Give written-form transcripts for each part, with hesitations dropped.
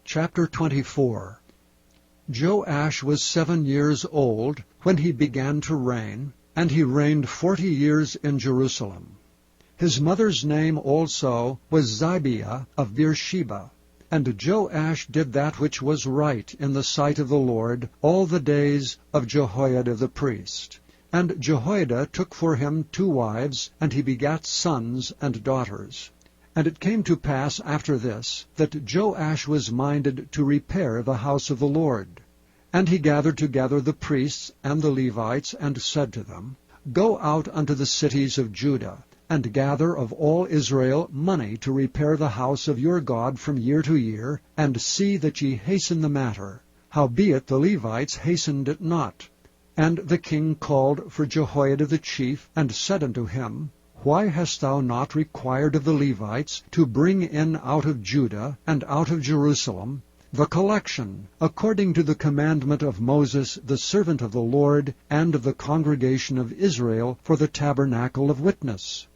Chapter 24. Joash was 7 years old when he began to reign, and he reigned 40 years in Jerusalem. His mother's name also was Zibiah of Beersheba. And Joash did that which was right in the sight of the Lord all the days of Jehoiada the priest. And Jehoiada took for him 2 wives, and he begat sons and daughters. And it came to pass after this, that Joash was minded to repair the house of the Lord. And he gathered together the priests and the Levites, and said to them, Go out unto the cities of Judah, and gather of all Israel money to repair the house of your God from year to year, and see that ye hasten the matter. Howbeit the Levites hastened it not. And the king called for Jehoiada the chief, and said unto him, Why hast thou not required of the Levites to bring in out of Judah and out of Jerusalem the collection, according to the commandment of Moses the servant of the Lord, and of the congregation of Israel, for the tabernacle of witness?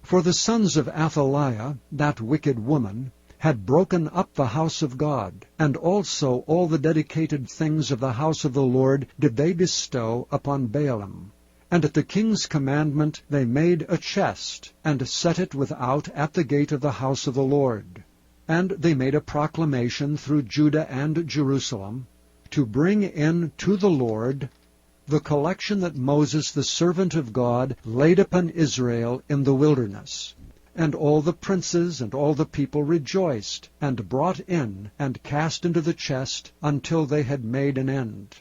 For the sons of Athaliah, that wicked woman, had broken up the house of God, and also all the dedicated things of the house of the Lord did they bestow upon Baalim. And at the king's commandment they made a chest, and set it without at the gate of the house of the Lord. And they made a proclamation through Judah and Jerusalem, to bring in to the Lord the collection that Moses the servant of God laid upon Israel in the wilderness. And all the princes and all the people rejoiced, and brought in, and cast into the chest, until they had made an end.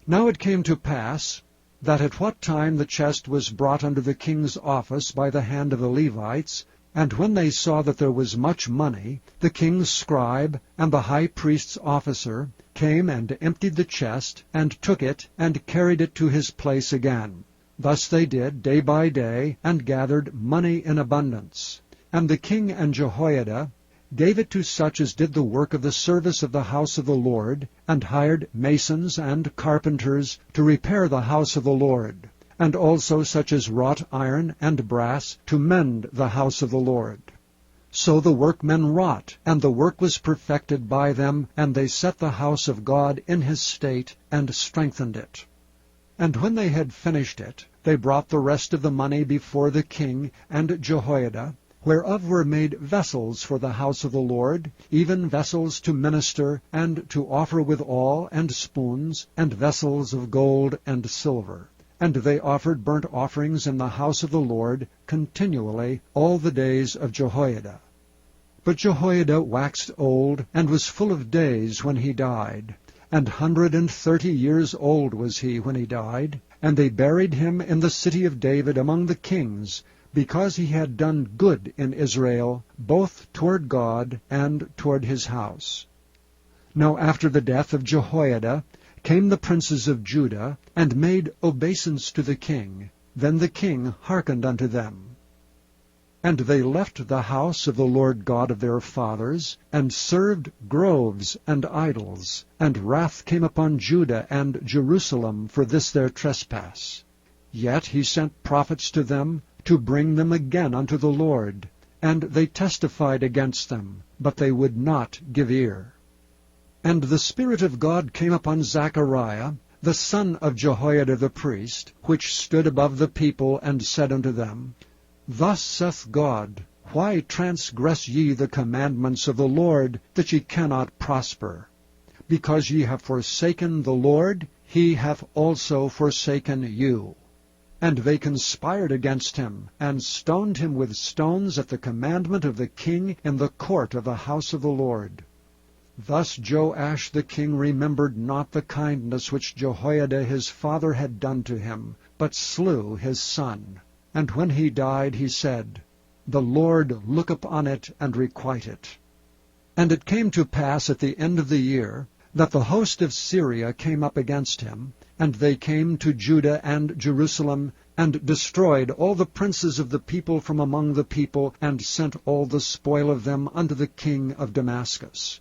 Now it came to pass, that at what time the chest was brought unto the king's office by the hand of the Levites, and when they saw that there was much money, the king's scribe and the high priest's officer came and emptied the chest, and took it, and carried it to his place again. Thus they did day by day, and gathered money in abundance. And the king and Jehoiada gave it to such as did the work of the service of the house of the Lord, and hired masons and carpenters to repair the house of the Lord, and also such as wrought iron and brass to mend the house of the Lord. So the workmen wrought, and the work was perfected by them, and they set the house of God in his state, and strengthened it. And when they had finished it, they brought the rest of the money before the king and Jehoiada, whereof were made vessels for the house of the Lord, even vessels to minister, and to offer withal, and spoons, and vessels of gold and silver. And they offered burnt offerings in the house of the Lord continually all the days of Jehoiada. But Jehoiada waxed old, and was full of days when he died. 130 years old was he when he died. And they buried him in the city of David among the kings, because he had done good in Israel, both toward God and toward his house. Now after the death of Jehoiada came the princes of Judah, and made obeisance to the king. Then the king hearkened unto them. And they left the house of the Lord God of their fathers, and served groves and idols. And wrath came upon Judah and Jerusalem for this their trespass. Yet he sent prophets to them, to bring them again unto the Lord. And they testified against them, but they would not give ear. And the Spirit of God came upon Zechariah, the son of Jehoiada the priest, which stood above the people, and said unto them, Thus saith God, Why transgress ye the commandments of the Lord, that ye cannot prosper? Because ye have forsaken the Lord, he hath also forsaken you. And they conspired against him, and stoned him with stones at the commandment of the king in the court of the house of the Lord. Thus Joash the king remembered not the kindness which Jehoiada his father had done to him, but slew his son. And when he died, he said, The Lord look upon it, and requite it. And it came to pass at the end of the year, that the host of Syria came up against him, and they came to Judah and Jerusalem, and destroyed all the princes of the people from among the people, and sent all the spoil of them unto the king of Damascus.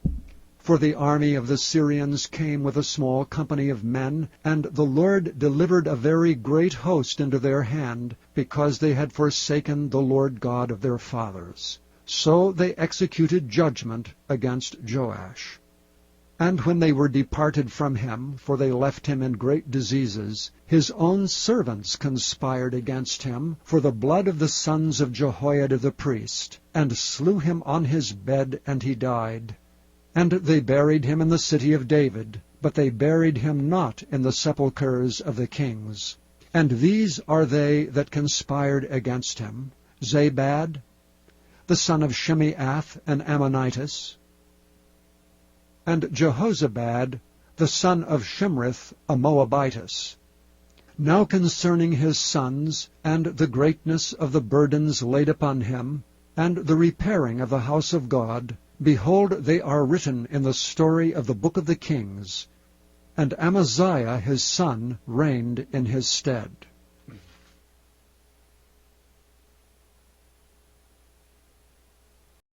For the army of the Syrians came with a small company of men, and the Lord delivered a very great host into their hand, because they had forsaken the Lord God of their fathers. So they executed judgment against Joash. And when they were departed from him, for they left him in great diseases, his own servants conspired against him for the blood of the sons of Jehoiada the priest, and slew him on his bed, and he died. And they buried him in the city of David, but they buried him not in the sepulchres of the kings. And these are they that conspired against him: Zabad, the son of Shimeath, an Ammonitess, and Jehozabad, the son of Shimrith, a Moabitess. Now concerning his sons, and the greatness of the burdens laid upon him, and the repairing of the house of God, behold, they are written in the story of the book of the kings. And Amaziah his son reigned in his stead.